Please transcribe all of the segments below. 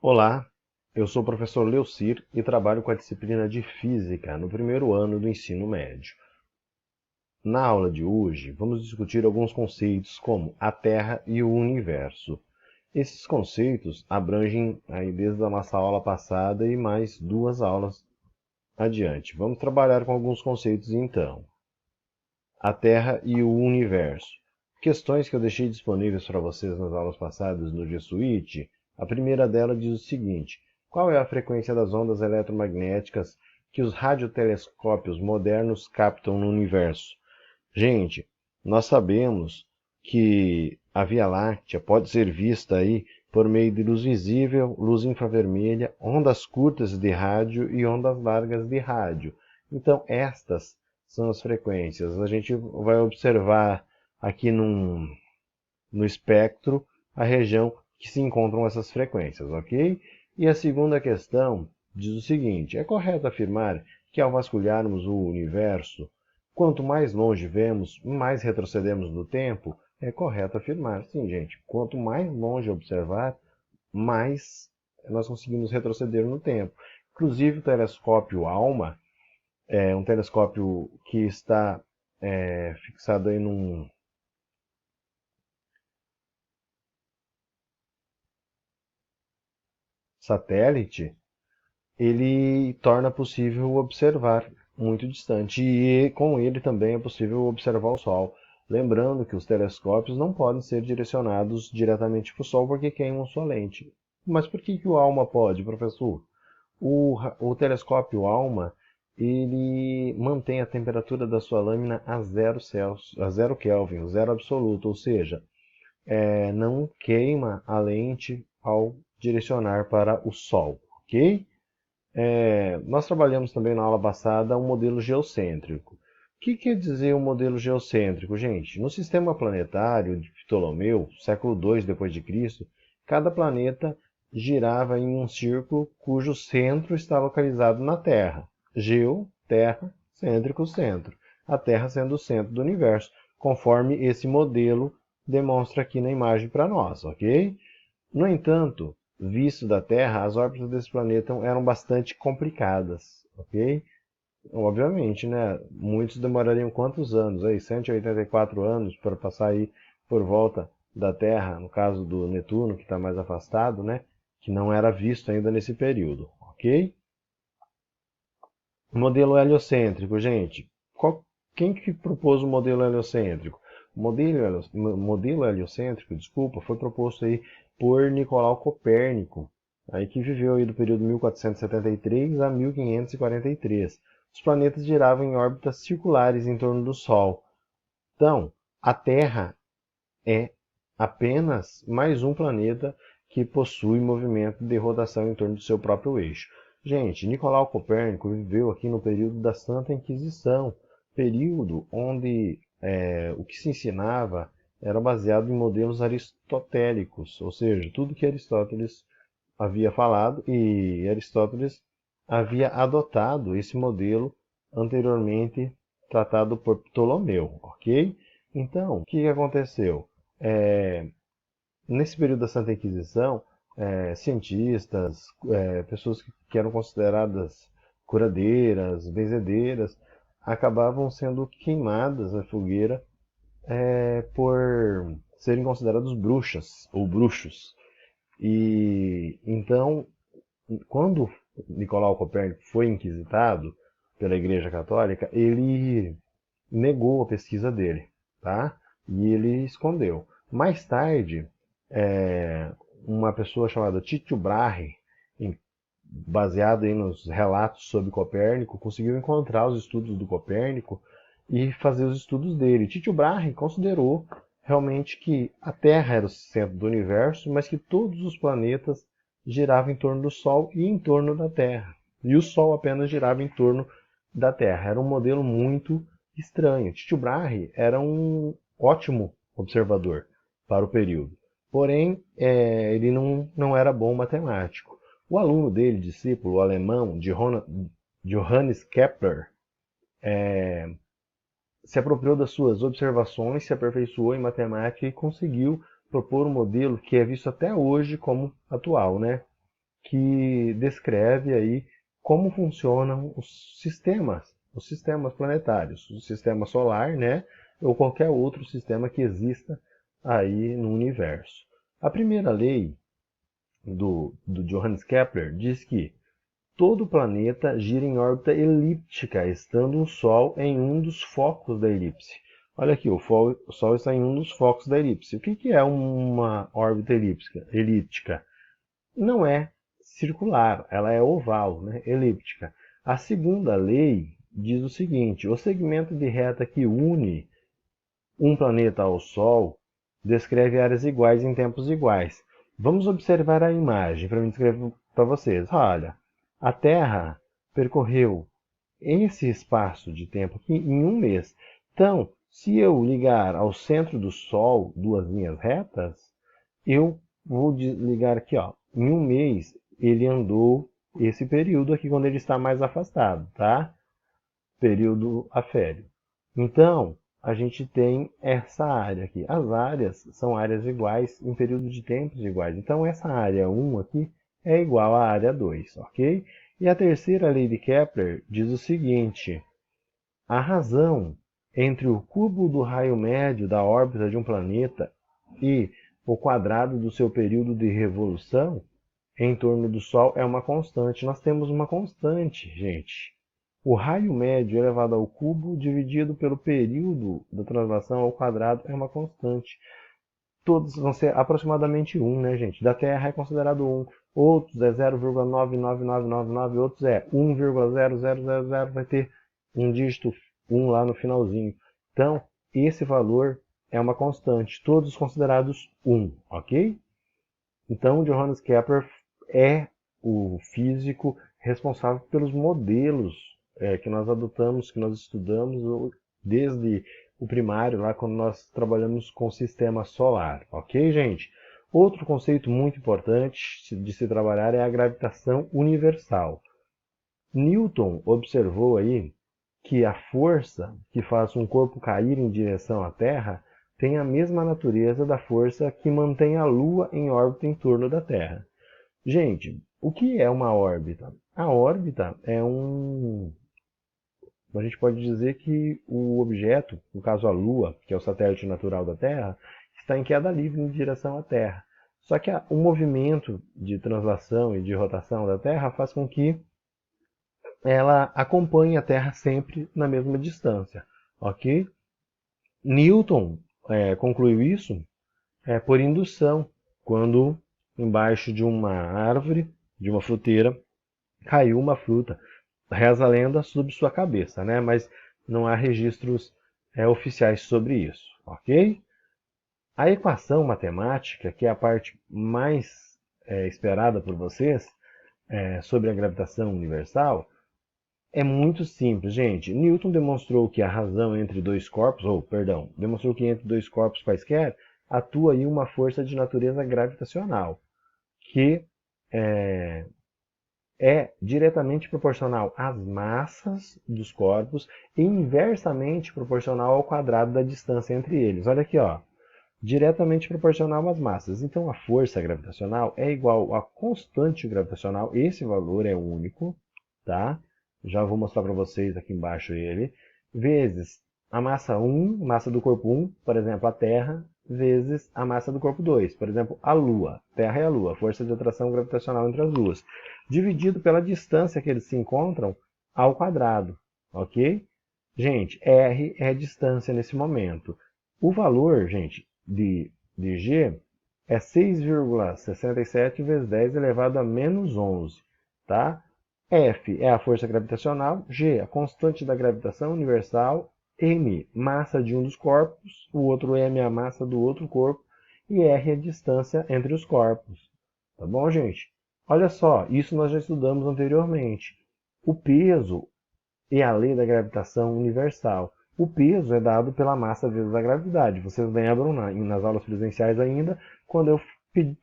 Olá, eu sou o professor Leucir e trabalho com a disciplina de Física no primeiro ano do ensino médio. Na aula de hoje, vamos discutir alguns conceitos como a Terra e o Universo. Esses conceitos abrangem aí desde a nossa aula passada e mais duas aulas adiante. Vamos trabalhar com alguns conceitos então. A Terra e o Universo. Questões que eu deixei disponíveis para vocês nas aulas passadas no G Suite. A primeira delas diz o seguinte: qual é a frequência das ondas eletromagnéticas que os radiotelescópios modernos captam no universo? Gente, nós sabemos que a Via Láctea pode ser vista aí por meio de luz visível, luz infravermelha, ondas curtas de rádio e ondas largas de rádio. Então, estas são as frequências. A gente vai observar aqui no espectro a região que se encontram essas frequências, ok? E a segunda questão diz o seguinte: é correto afirmar que ao vasculharmos o universo, quanto mais longe vemos, mais retrocedemos no tempo? É correto afirmar, sim, gente. Quanto mais longe observar, mais nós conseguimos retroceder no tempo. Inclusive o telescópio ALMA é um telescópio que está fixado aí num satélite. Ele torna possível observar muito distante e com ele também é possível observar o Sol. Lembrando que os telescópios não podem ser direcionados diretamente para o Sol porque queimam sua lente. Mas por que o ALMA pode, professor? O telescópio ALMA ele mantém a temperatura da sua lâmina a 0 Celsius, a 0 Kelvin, zero absoluto, ou seja, não queima a lente ao direcionar para o Sol, ok? Nós trabalhamos também na aula passada um modelo geocêntrico. O que quer dizer um modelo geocêntrico, gente? No sistema planetário de Ptolomeu, século II depois de Cristo, cada planeta girava em um círculo cujo centro está localizado na Terra. Geo, Terra, cêntrico, centro. A Terra sendo o centro do universo, conforme esse modelo demonstra aqui na imagem para nós, ok? No entanto, visto da Terra, as órbitas desse planeta eram bastante complicadas, ok? Obviamente, né? Muitos demorariam quantos anos? Aí, 184 anos para passar aí por volta da Terra, no caso do Netuno, que está mais afastado, né? Que não era visto ainda nesse período, ok? Modelo heliocêntrico, gente. Quem que propôs o modelo heliocêntrico? O modelo heliocêntrico, desculpa, foi proposto aí por Nicolau Copérnico, aí que viveu aí do período 1473 a 1543. Os planetas giravam em órbitas circulares em torno do Sol. Então, a Terra é apenas mais um planeta que possui movimento de rotação em torno do seu próprio eixo. Gente, Nicolau Copérnico viveu aqui no período da Santa Inquisição, período onde o que se ensinava era baseado em modelos aristotélicos, ou seja, tudo que Aristóteles havia falado e Aristóteles havia adotado esse modelo anteriormente tratado por Ptolomeu, ok? Então, o que aconteceu? É, Nesse período da Santa Inquisição, cientistas, pessoas que eram consideradas curadeiras, benzedeiras, acabavam sendo queimadas na fogueira por serem considerados bruxas ou bruxos. E então, quando Nicolau Copérnico foi inquisitado pela Igreja Católica, ele negou a pesquisa dele, tá? E ele escondeu. Mais tarde, uma pessoa chamada Tycho Brahe, baseado aí nos relatos sobre Copérnico, conseguiu encontrar os estudos do Copérnico e fazer os estudos dele. Tycho Brahe considerou realmente que a Terra era o centro do universo, mas que todos os planetas giravam em torno do Sol e em torno da Terra. E o Sol apenas girava em torno da Terra. Era um modelo muito estranho. Tycho Brahe era um ótimo observador para o período. Porém, ele não era bom matemático. O aluno dele, discípulo alemão, Johannes Kepler, se apropriou das suas observações, se aperfeiçoou em matemática e conseguiu propor um modelo que é visto até hoje como atual, né? que descreve aí como funcionam os sistemas planetários, o sistema solar, né, ou qualquer outro sistema que exista aí no universo. A primeira lei do Johannes Kepler diz que todo planeta gira em órbita elíptica, estando o Sol em um dos focos da elipse. Olha aqui, o Sol está em um dos focos da elipse. O que é uma órbita elíptica? Não é circular, ela é oval, né? Elíptica. A segunda lei diz o seguinte: o segmento de reta que une um planeta ao Sol descreve áreas iguais em tempos iguais. Vamos observar a imagem para me descrever para vocês. Olha, a Terra percorreu esse espaço de tempo aqui em um mês. Então, se eu ligar ao centro do Sol duas linhas retas, eu vou ligar aqui, ó. Em um mês, ele andou esse período aqui quando ele está mais afastado, tá? Período aféreo. Então, a gente tem essa área aqui. As áreas são áreas iguais em períodos de tempos iguais. Então, essa área 1 aqui é igual à área 2, ok? E a terceira lei de Kepler diz o seguinte: a razão entre o cubo do raio médio da órbita de um planeta e o quadrado do seu período de revolução em torno do Sol é uma constante. Nós temos uma constante, gente. O raio médio elevado ao cubo dividido pelo período da translação ao quadrado é uma constante. Todos vão ser aproximadamente 1, né, gente? Da Terra é considerado 1. Outros é 0,99999, outros é 1,0000, vai ter um dígito 1 lá no finalzinho. Então, esse valor é uma constante, todos considerados 1, ok? Então, Johannes Kepler é o físico responsável pelos modelos que nós adotamos, que nós estudamos desde o primário, lá quando nós trabalhamos com o sistema solar. Ok, gente? Outro conceito muito importante de se trabalhar é a gravitação universal. Newton observou aí que a força que faz um corpo cair em direção à Terra tem a mesma natureza da força que mantém a Lua em órbita em torno da Terra. Gente, o que é uma órbita? A órbita é a gente pode dizer que o objeto, no caso a Lua, que é o satélite natural da Terra, está em queda livre em direção à Terra. Só que o movimento de translação e de rotação da Terra faz com que ela acompanhe a Terra sempre na mesma distância, ok? Newton concluiu isso por indução, quando embaixo de uma árvore, de uma fruteira, caiu uma fruta. Reza a lenda sobre sua cabeça, né? Mas não há registros oficiais sobre isso, ok? A equação matemática, que é a parte mais esperada por vocês, sobre a gravitação universal, é muito simples, gente. Newton demonstrou que a razão entre dois corpos, demonstrou que entre dois corpos quaisquer atua aí uma força de natureza gravitacional, que é diretamente proporcional às massas dos corpos e inversamente proporcional ao quadrado da distância entre eles. Olha aqui, ó. Diretamente proporcional às massas. Então, a força gravitacional é igual à constante gravitacional. Esse valor é único, tá? Já vou mostrar para vocês aqui embaixo ele. Vezes a massa 1, massa do corpo 1, por exemplo, a Terra, vezes a massa do corpo 2, por exemplo, a Lua. Terra e a Lua, força de atração gravitacional entre as luas. Dividido pela distância que eles se encontram ao quadrado, ok? Gente, R é a distância nesse momento. O valor, gente, de G é 6,67 vezes 10 elevado a menos 11, tá? F é a força gravitacional, G, a constante da gravitação universal, M, massa de um dos corpos, o outro M é a massa do outro corpo, e R é a distância entre os corpos. Tá bom, gente? Olha só, isso nós já estudamos anteriormente. O peso é a lei da gravitação universal. O peso é dado pela massa vezes a gravidade. Vocês lembram nas aulas presenciais ainda, quando eu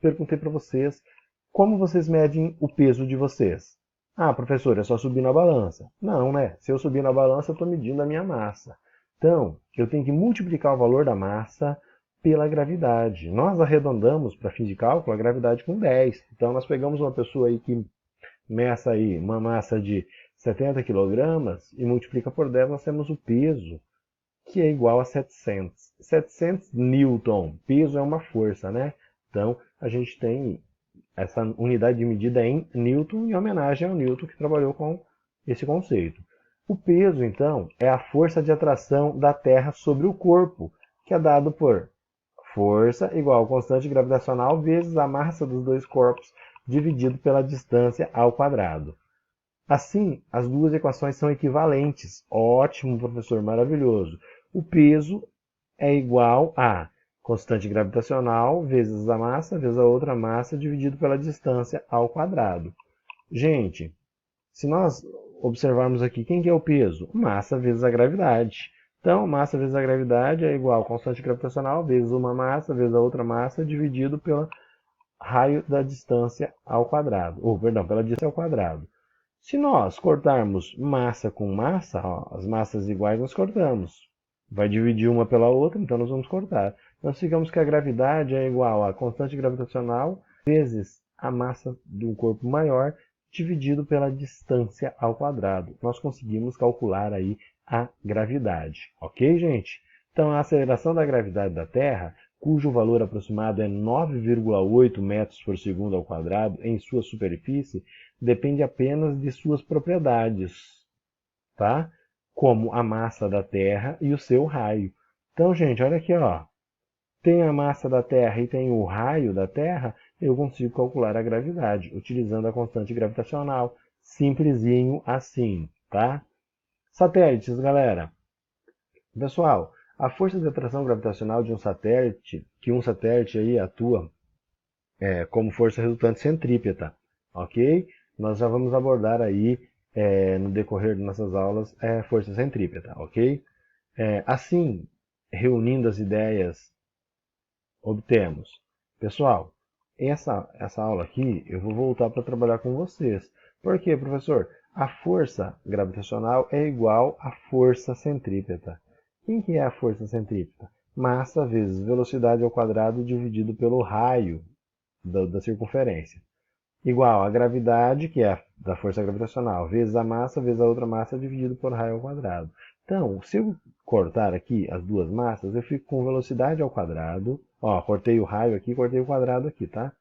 perguntei para vocês como vocês medem o peso de vocês. Ah, professor, é só subir na balança. Não, né? Se eu subir na balança, eu estou medindo a minha massa. Então, eu tenho que multiplicar o valor da massa pela gravidade. Nós arredondamos, para fim de cálculo, a gravidade com 10. Então, nós pegamos uma pessoa aí que meça aí uma massa de 70 kg e multiplica por 10, nós temos o peso, que é igual a 700. 700 newton. Peso é uma força, né? Então, a gente tem essa unidade de medida em newton, em homenagem ao Newton que trabalhou com esse conceito. O peso, então, é a força de atração da Terra sobre o corpo, que é dado por força igual ao constante gravitacional vezes a massa dos dois corpos dividido pela distância ao quadrado. Assim, as duas equações são equivalentes. Ótimo, professor, maravilhoso. O peso é igual a constante gravitacional vezes a massa vezes a outra massa dividido pela distância ao quadrado. Gente, se nós observarmos aqui, quem que é o peso? Massa vezes a gravidade. Então, massa vezes a gravidade é igual a constante gravitacional vezes uma massa vezes a outra massa dividido pelo raio da distância ao quadrado. Perdão, pela distância ao quadrado. Se nós cortarmos massa com massa, ó, as massas iguais nós cortamos. Vai dividir uma pela outra, então nós vamos cortar. Nós ficamos que a gravidade é igual a constante gravitacional vezes a massa do corpo maior dividido pela distância ao quadrado. Nós conseguimos calcular aí a gravidade. Ok, gente? Então, a aceleração da gravidade da Terra, cujo valor aproximado é 9,8 metros por segundo ao quadrado em sua superfície, depende apenas de suas propriedades, tá? Como a massa da Terra e o seu raio. Então, gente, olha aqui, ó. Tem a massa da Terra e tem o raio da Terra, eu consigo calcular a gravidade, utilizando a constante gravitacional. Simplesinho assim, tá? Satélites, galera. Pessoal, a força de atração gravitacional de um satélite, que um satélite aí atua como força resultante centrípeta, ok? Nós já vamos abordar aí, no decorrer de nossas aulas, força centrípeta, ok? Assim, reunindo as ideias, obtemos. Pessoal, essa aula aqui eu vou voltar para trabalhar com vocês. Por quê, professor? A força gravitacional é igual à força centrípeta. Quem que é a força centrípeta? Massa vezes velocidade ao quadrado dividido pelo raio da circunferência. Igual a gravidade, que é da força gravitacional, vezes a massa, vezes a outra massa, dividido por raio ao quadrado. Então, se eu cortar aqui as duas massas, eu fico com velocidade ao quadrado. Ó, cortei o raio aqui, cortei o quadrado aqui, tá?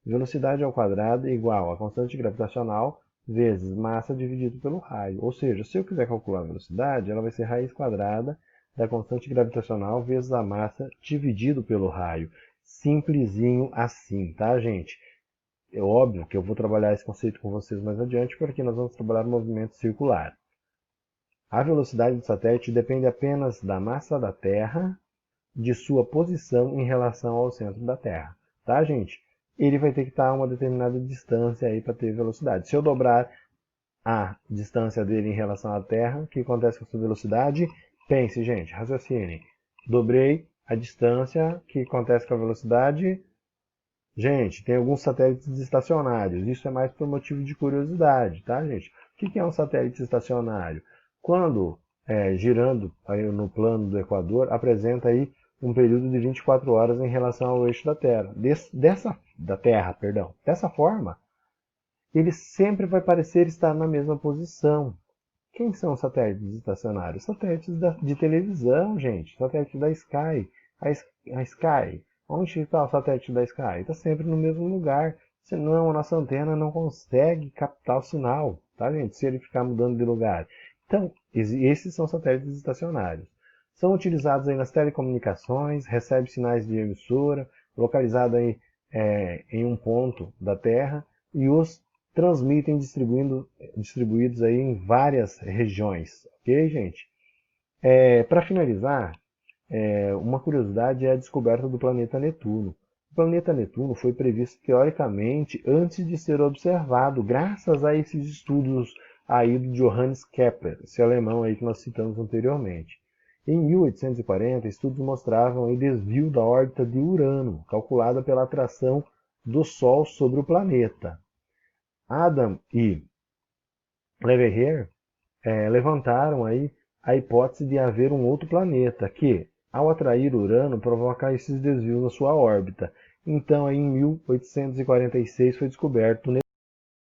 Velocidade ao quadrado igual a constante gravitacional vezes massa dividido pelo raio. Ou seja, se eu quiser calcular a velocidade, ela vai ser raiz quadrada da constante gravitacional vezes a massa dividido pelo raio. Simplesinho assim, tá, gente? É óbvio que eu vou trabalhar esse conceito com vocês mais adiante, porque nós vamos trabalhar o movimento circular. A velocidade do satélite depende apenas da massa da Terra, de sua posição em relação ao centro da Terra. Tá, gente? Ele vai ter que estar a uma determinada distância aí para ter velocidade. Se eu dobrar a distância dele em relação à Terra, o que acontece com essa velocidade? Pense, gente, raciocine. Dobrei a distância, o que acontece com a velocidade? Gente, tem alguns satélites estacionários. Isso é mais por motivo de curiosidade, tá, gente? O que é um satélite estacionário? Quando girando aí no plano do Equador, apresenta aí um período de 24 horas em relação ao eixo da Terra. Dessa forma, ele sempre vai parecer estar na mesma posição. Quem são os satélites estacionários? Satélites de televisão, gente. Satélite da Sky. A Sky. Onde está o satélite da Sky? Está sempre no mesmo lugar. Senão a nossa antena não consegue captar o sinal, tá, gente? Se ele ficar mudando de lugar. Então, esses são satélites estacionários. São utilizados aí nas telecomunicações, recebe sinais de emissora, localizado aí, em um ponto da Terra, e os transmitem distribuídos aí em várias regiões, ok, gente? Para finalizar, uma curiosidade é a descoberta do planeta Netuno. O planeta Netuno foi previsto teoricamente antes de ser observado, graças a esses estudos aí do Johannes Kepler, esse alemão aí que nós citamos anteriormente. Em 1840, estudos mostravam o desvio da órbita de Urano, calculada pela atração do Sol sobre o planeta. Adam e Leverrier levantaram aí a hipótese de haver um outro planeta que, Ao atrair Urano, provoca esses desvios na sua órbita. Então, em 1846 foi descoberto